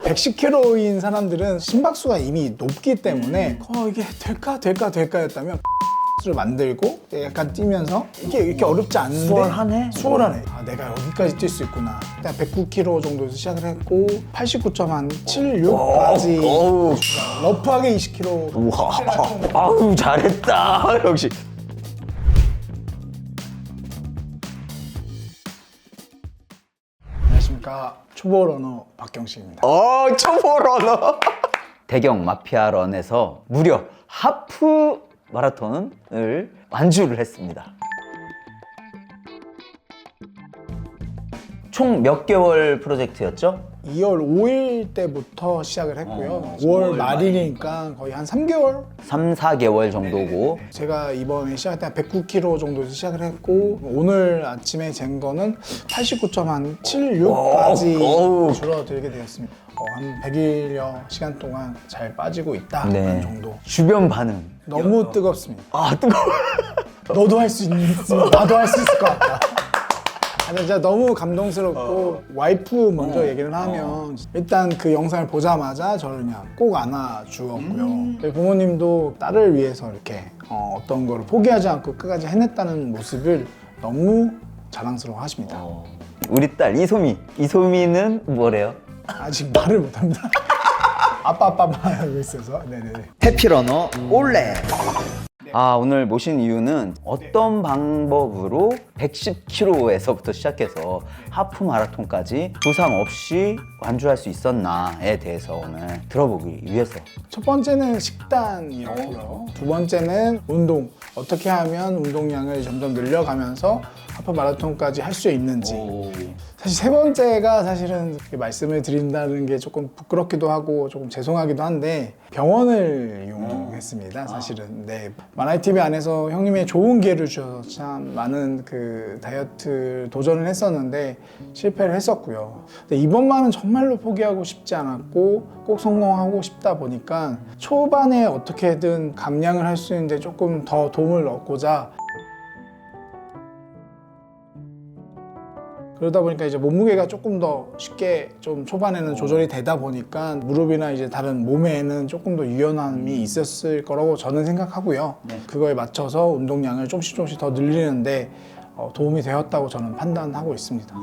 110kg인 사람들은 심박수가 이미 높기 때문에 이게 될까 였다면 를 만들고 약간 뛰면서 이게 이렇게 어렵지 않은데 수월하네. 내가 여기까지 뛸 수 있구나. 일단 109kg 정도에서 시작을 했고 89.76까지 러프하게 20kg. 우와, 아우 잘했다 역시. 안녕하십니까, 초보 러너 박경식입니다. 초보 러너. 대경 마피아 런에서 무려 하프 마라톤을 완주를 했습니다. 총 몇 개월 프로젝트였죠? 2월 5일 때부터 시작을 했고요. 5월 말이니까 거의 한 3개월? 3, 4개월 정도고. 제가 이번에 시작할 때 109kg 정도에서 시작을 했고 오늘 아침에 잰 거는 89.76까지 줄어들게 되었습니다. 한 100일여 시간 동안 잘 빠지고 있다 정도. 주변 반응 너무 뜨겁습니다. 뜨거워. 너도 할 수 있으면 나도 할 수 있을 것 같다. 진짜 너무 감동스럽고 와이프 먼저 얘기를 하면 일단 그 영상을 보자마자 저를 그냥 꼭 안아주었고요. 부모님도 딸을 위해서 이렇게 어떤 거를 포기하지 않고 끝까지 해냈다는 모습을 너무 자랑스러워 하십니다. 우리 딸 이소미는 뭐래요? 아직 말을 못합니다. 아빠 하고 있어서. 네네네. 해피러너 올레. 오늘 모신 이유는 어떤 방법으로 110km에서부터 시작해서 하프 마라톤까지 부상 없이 완주할 수 있었나에 대해서 오늘 들어보기 위해서. 첫 번째는 식단이었고요. 두 번째는 운동. 어떻게 하면 운동량을 점점 늘려가면서 하프 마라톤까지 할 수 있는지. 사실 세 번째가 사실은 말씀을 드린다는 게 조금 부끄럽기도 하고 조금 죄송하기도 한데 병원을 이용했습니다. 사실은. 네. 마나이TV 안에서 형님의 좋은 기회를 주셔서 참 많은 그 다이어트 도전을 했었는데 실패를 했었고요. 근데 이번만은 정말로 포기하고 싶지 않았고 꼭 성공하고 싶다 보니까 초반에 어떻게든 감량을 할 수 있는데 조금 더 도움을 얻고자 그러다 보니까 이제 몸무게가 조금 더 쉽게 좀 초반에는 조절이 되다 보니까 무릎이나 이제 다른 몸에는 조금 더 유연함이 있었을 거라고 저는 생각하고요. 그거에 맞춰서 운동량을 조금씩 더 늘리는데 도움이 되었다고 저는 판단하고 있습니다.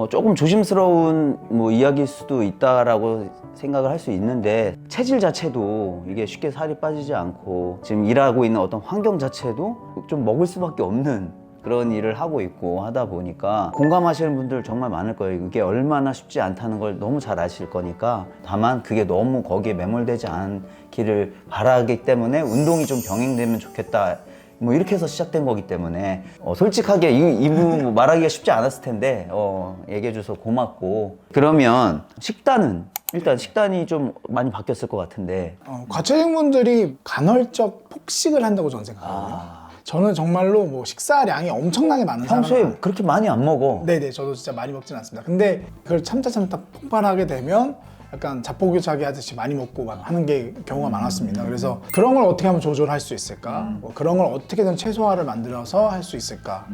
조금 조심스러운 이야기일 수도 있다라고 생각을 할 수 있는데 체질 자체도 이게 쉽게 살이 빠지지 않고 지금 일하고 있는 어떤 환경 자체도 좀 먹을 수밖에 없는 그런 일을 하고 있고 하다 보니까 공감하시는 분들 정말 많을 거예요. 이게 얼마나 쉽지 않다는 걸 너무 잘 아실 거니까 다만 그게 너무 거기에 매몰되지 않기를 바라기 때문에 운동이 좀 병행되면 좋겠다 이렇게 해서 시작된 거기 때문에 솔직하게 이 부분 말하기가 쉽지 않았을 텐데 얘기해 줘서 고맙고. 그러면 식단은 일단 식단이 좀 많이 바뀌었을 것 같은데 과체중분들이 간헐적 폭식을 한다고 저는 생각하거든요. 저는 정말로 식사량이 엄청나게 많은 평소에 사람. 그렇게 많이 안 먹어. 네네, 저도 진짜 많이 먹진 않습니다. 근데 그걸 참다 폭발하게 되면 약간 자포교차기 하듯이 많이 먹고 막 하는 게 경우가 많았습니다. 그래서 그런 걸 어떻게 하면 조절할 수 있을까? 그런 걸 어떻게든 최소화를 만들어서 할 수 있을까?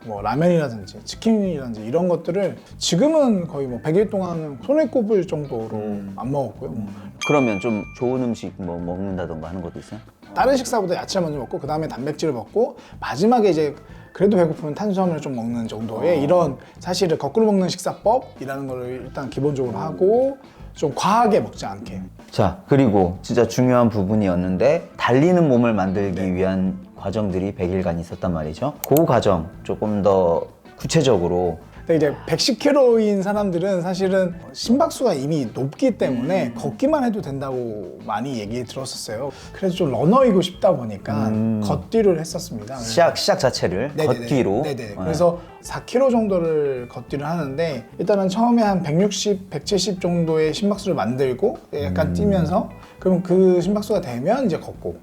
라면이라든지 치킨이라든지 이런 것들을 지금은 거의 100일 동안 손에 꼽을 정도로 안 먹었고요. 그러면 좀 좋은 음식 먹는다던가 하는 것도 있어요? 다른 식사보다 야채를 먼저 먹고 그 다음에 단백질을 먹고 마지막에 이제 그래도 배고프면 탄수화물을 좀 먹는 정도의 이런 사실은 거꾸로 먹는 식사법이라는 걸 일단 기본적으로 하고 좀 과하게 먹지 않게. 자, 그리고 진짜 중요한 부분이었는데 달리는 몸을 만들기 위한 과정들이 100일간 있었단 말이죠. 그 과정 조금 더 구체적으로. 근데 이제 110kg인 사람들은 사실은 심박수가 이미 높기 때문에 걷기만 해도 된다고 많이 얘기 들었었어요. 그래서 좀 러너이고 싶다 보니까 걷기를 했었습니다. 시작 자체를 걷기로. 네네. 그래서 4km 정도를 걷기를 하는데 일단은 처음에 한 160, 170 정도의 심박수를 만들고 약간 뛰면서 그럼 그 심박수가 되면 이제 걷고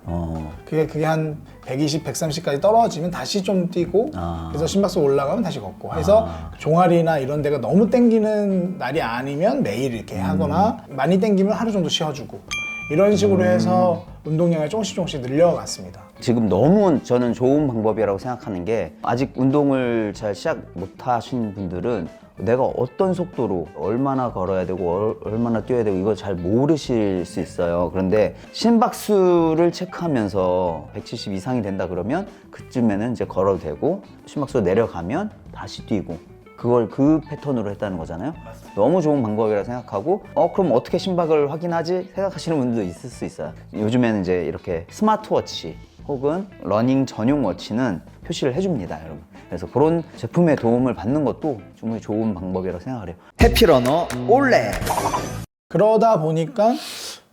그게 한 120, 130까지 떨어지면 다시 좀 뛰고 그래서 심박수 올라가면 다시 걷고 해서 종아리나 이런 데가 너무 땡기는 날이 아니면 매일 이렇게 하거나 많이 땡기면 하루 정도 쉬어주고 이런 식으로 해서 운동량을 조금씩 늘려갔습니다. 지금 너무 저는 좋은 방법이라고 생각하는 게 아직 운동을 잘 시작 못 하신 분들은 내가 어떤 속도로 얼마나 걸어야 되고 얼마나 뛰어야 되고 이거 잘 모르실 수 있어요. 그런데 심박수를 체크하면서 170 이상이 된다 그러면 그쯤에는 이제 걸어도 되고 심박수 내려가면 다시 뛰고 그걸 그 패턴으로 했다는 거잖아요. 너무 좋은 방법이라 생각하고 그럼 어떻게 심박을 확인하지? 생각하시는 분들도 있을 수 있어요. 요즘에는 이제 이렇게 스마트워치 혹은 러닝 전용 워치는 표시를 해줍니다, 여러분. 그래서 그런 제품의 도움을 받는 것도 충분히 좋은 방법이라고 생각을 해요. 해피러너 올레. 그러다 보니까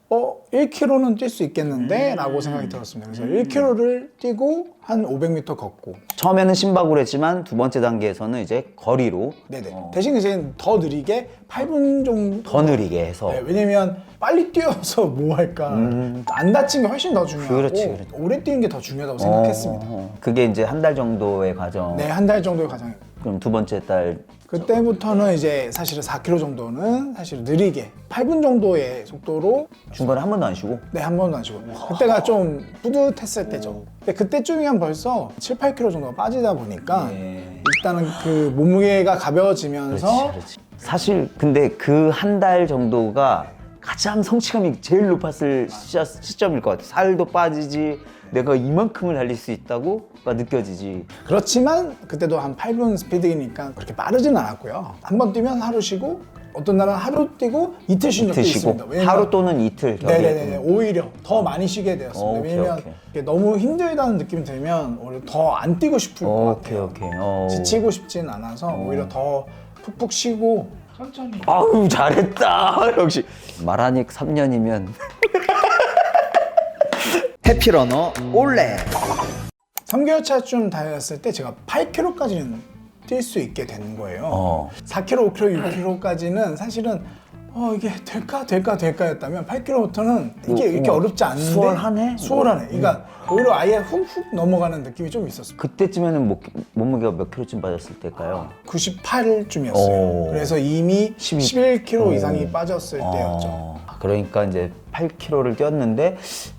1km는 뛸 수 있겠는데 라고 생각이 들었습니다. 그래서 1km를 뛰고 한 500m 걷고 처음에는 심박으로 했지만 두 번째 단계에서는 이제 거리로 네네. 대신 이제 더 느리게 8분 정도 더 느리게 해서 네, 왜냐면 빨리 뛰어서 뭐 할까 안 다친 게 훨씬 더 중요하고 그렇지. 오래 뛰는 게 더 중요하다고 생각했습니다. 그게 이제 한 달 정도의 과정. 네, 한 달 정도의 과정. 그럼 두 번째 달 그때부터는 이제 사실은 4km 정도는 사실 느리게 8분 정도의 속도로 중간에 한 번도 안 쉬고 네, 한 번도 안 쉬고 그때가 좀 뿌듯했을 때죠. 근데 그때쯤이면 벌써 7, 8kg 정도가 빠지다 보니까 일단은 그 몸무게가 가벼워지면서 그렇지. 사실 근데 그 한 달 정도가 가장 성취감이 제일 높았을 시점일 것 같아요. 살도 빠지지 내가 이만큼을 달릴 수 있다고가 느껴지지. 그렇지만 그때도 한 8분 스피드니까 그렇게 빠르진 않았고요. 한 번 뛰면 하루 쉬고 어떤 날은 하루 뛰고 이틀 쉰 적도 이틀 쉬고 있습니다. 왜냐면 하루 또는 이틀 격에 네네네 오히려 더 많이 쉬게 되었습니다. 오케이, 왜냐면 오케이. 이게 너무 힘들다는 느낌이 들면 오히려 더 안 뛰고 싶을 것 오케이 같아요. 오케이. 지치고 싶진 않아서 오히려 더 푹푹 쉬고 천천히 아우 잘했다. 역시 마라닉 3년이면 해피러너 올레. 3개월 차쯤 다녔을 때 제가 8km까지는 뛸 수 있게 된 거예요. 4km, 5km, 6km까지는 사실은 이게 될까 였다면 8km부터는 이게 이렇게 어렵지 않은데 수월하네? 수월하네. 그러니까 오히려 아예 훅훅 넘어가는 느낌이 좀 있었어요. 그때쯤에는 몸무게가 몇 킬로쯤 빠졌을 때일까요? 98쯤이었어요. 오. 그래서 이미 12. 11kg 이상이 빠졌을 때였죠. 그러니까 이제 8km를 뛰었는데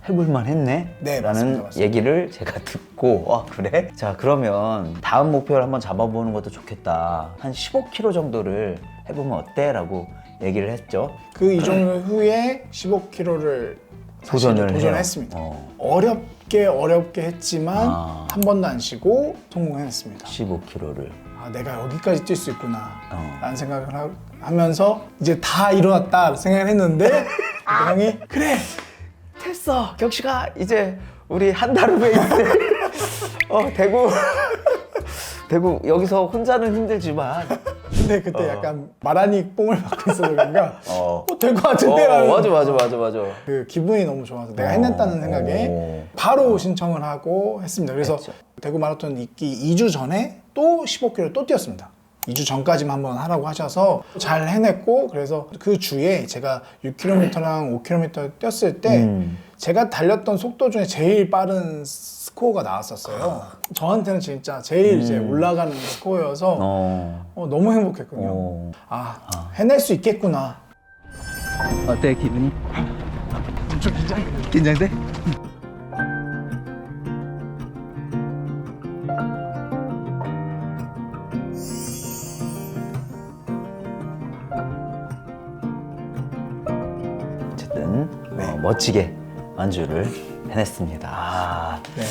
해볼만 했네? 네, 라는 맞습니다. 얘기를 제가 듣고 그래? 자 그러면 다음 목표를 한번 잡아보는 것도 좋겠다. 한 15km 정도를 해보면 어때? 라고 얘기를 했죠. 그 이전 후에 15km를 도전했습니다. 어렵게 했지만 한 번도 안 쉬고 성공했습니다. 15km를. 내가 여기까지 뛸 수 있구나 라는 생각을 하면서 이제 다 일어났다 생각을 했는데 형이 그래 됐어. 격식아 이제 우리 한 달 후에 있을 대구 여기서 혼자는 힘들지만 근데 그때 약간 마라닉 뽕을 받고 있어서 그런가 될 것 같은데 맞아. 그 기분이 너무 좋아서 내가 해냈다는 생각에 바로 신청을 하고 했습니다. 그래서 했죠. 대구 마라톤 있기 2주 전에 또 15km 또 뛰었습니다. 2주 전까지만 한번 하라고 하셔서 잘 해냈고 그래서 그 주에 제가 6km랑 5km 뛰었을 때 제가 달렸던 속도 중에 제일 빠른 스코어가 나왔었어요. 저한테는 진짜 제일 이제 올라가는 스코어여서 너무 행복했거든요. 해낼 수 있겠구나. 어때 기분이? 좀 긴장돼? 어쨌든 멋지게 완주를 해냈습니다. 네.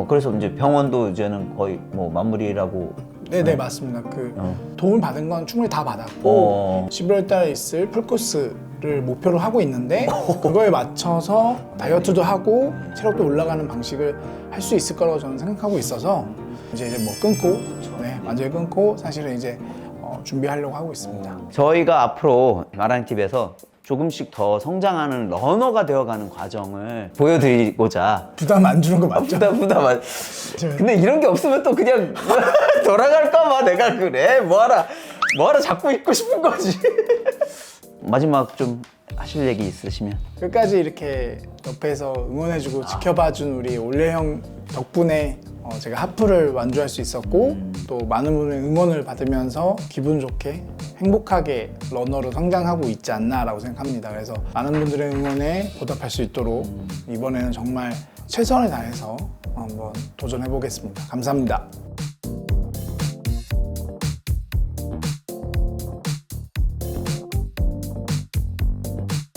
그래서 이제 병원도 이제는 거의 마무리라고. 네네 맞습니다. 그 도움을 받은 건 충분히 다 받았고 11월 달에 있을 풀코스를 목표로 하고 있는데 그거에 맞춰서 다이어트도 하고 체력도 올라가는 방식을 할 수 있을 거라고 저는 생각하고 있어서 이제 끊고 완전히 끊고 사실은 이제 준비하려고 하고 있습니다. 저희가 앞으로 마라니TV에서 조금씩 더 성장하는 러너가 되어가는 과정을 보여드리고자. 부담 안 주는 거 맞죠? 부담. 근데 이런 게 없으면 또 그냥 돌아갈까봐 내가 그래. 뭐하러 자꾸 있고 싶은 거지. 마지막 좀 하실 얘기 있으시면. 끝까지 이렇게 옆에서 응원해주고 지켜봐준 우리 올레 형 덕분에 제가 하프를 완주할 수 있었고 또 많은 분의 응원을 받으면서 기분 좋게 행복하게 러너로 성장하고 있지 않나라고 생각합니다. 그래서 많은 분들의 응원에 보답할 수 있도록 이번에는 정말 최선을 다해서 한번 도전해 보겠습니다. 감사합니다.